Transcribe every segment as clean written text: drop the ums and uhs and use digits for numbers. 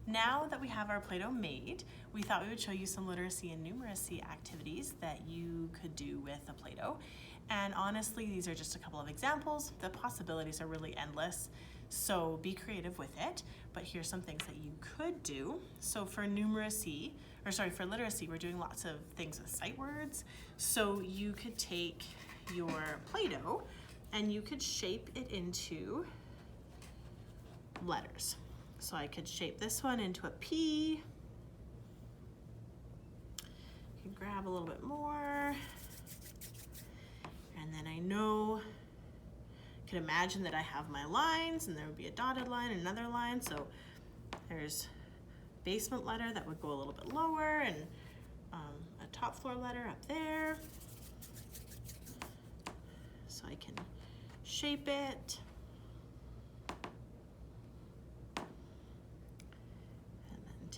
Now that we have our Play-Doh made, we thought we would show you some literacy and numeracy activities that you could do with the Play-Doh. And honestly, these are just a couple of examples. The possibilities are really endless, so be creative with it. But here's some things that you could do. So for literacy, we're doing lots of things with sight words. So you could take your Play-Doh and you could shape it into letters. So I could shape this one into a P. I can grab a little bit more. And then I can imagine that I have my lines, and there would be a dotted line and another line. So there's a basement letter that would go a little bit lower, and a top floor letter up there. So I can shape it.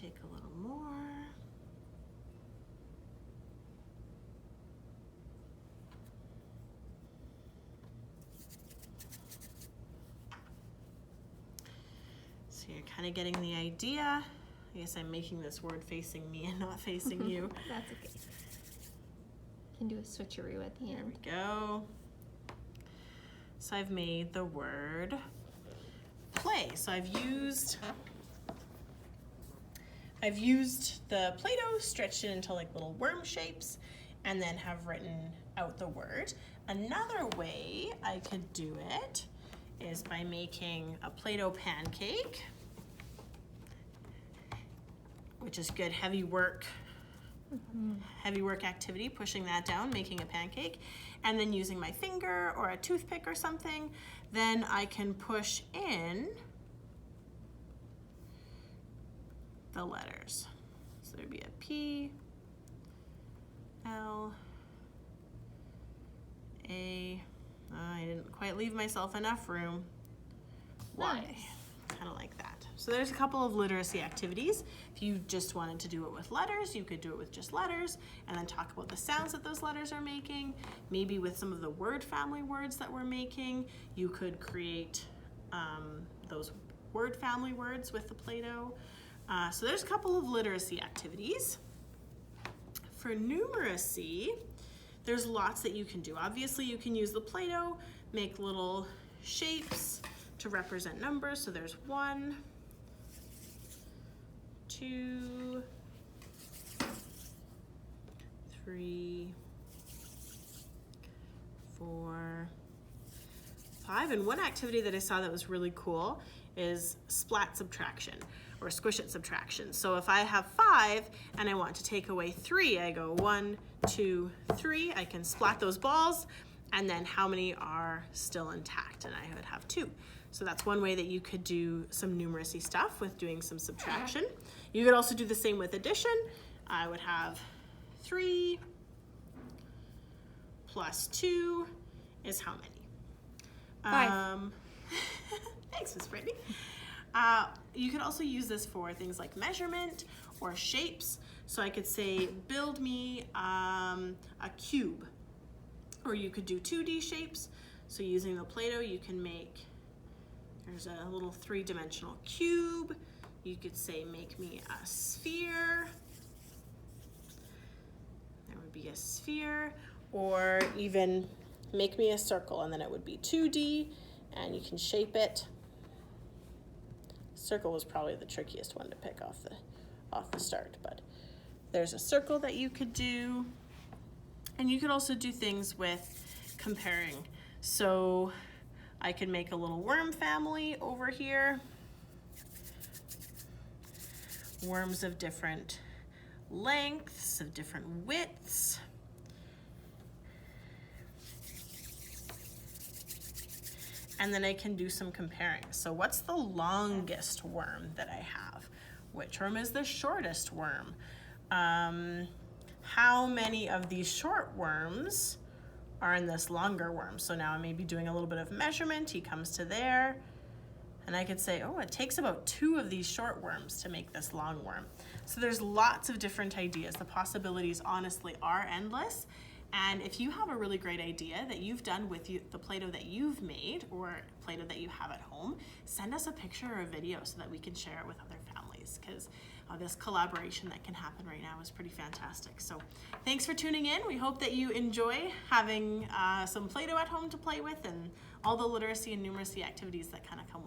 Take a little more. So you're kind of getting the idea. I guess I'm making this word facing me and not facing you. That's okay. You can do a switcheroo at the end. There we go. So I've made the word play. So I've used the Play-Doh, stretched it into like little worm shapes, and then have written out the word. Another way I could do it is by making a Play-Doh pancake, which is good heavy work activity, pushing that down, making a pancake, and then using my finger or a toothpick or something, then I can push in the letters. So there'd be a P, L, A. I didn't quite leave myself enough room. Y. Nice. Kind of like that. So there's a couple of literacy activities. If you just wanted to do it with letters, you could do it with just letters and then talk about the sounds that those letters are making. Maybe with some of the word family words that we're making, you could create those word family words with the Play-Doh. So there's a couple of literacy activities. For numeracy, there's lots that you can do. Obviously, you can use the Play-Doh, make little shapes to represent numbers. So there's 1, 2, 3, 4, 5. And one activity that I saw that was really cool is splat subtraction, or squish it subtraction. So if I have 5 and I want to take away 3, I go 1, 2, 3. I can splat those balls, and then how many are still intact? And I would have 2. So that's one way that you could do some numeracy stuff with doing some subtraction. You could also do the same with addition. I would have 3 plus 2 is how many? 5. Thanks, Miss Brittany. You could also use this for things like measurement or shapes. So I could say, build me a cube. Or you could do 2D shapes. So using the Play-Doh, you can make, there's a little 3-dimensional cube. You could say, make me a sphere. There would be a sphere. Or even make me a circle, and then it would be 2D, and you can shape it. Circle was probably the trickiest one to pick off the start, but there's a circle that you could do. And you could also do things with comparing. So I could make a little worm family over here. Worms of different lengths, of different widths. And then I can do some comparing. So what's the longest worm that I have? Which worm is the shortest worm? How many of these short worms are in this longer worm? So now I may be doing a little bit of measurement. He comes to there. And I could say, oh, it takes about 2 of these short worms to make this long worm. So there's lots of different ideas. The possibilities honestly are endless. And if you have a really great idea that you've done with the Play-Doh that you've made or Play-Doh that you have at home, send us a picture or a video so that we can share it with other families. activities, because this collaboration that can happen right now is pretty fantastic. So thanks for tuning in. We hope that you enjoy having some Play-Doh at home to play with and all the literacy and numeracy activities that kind of come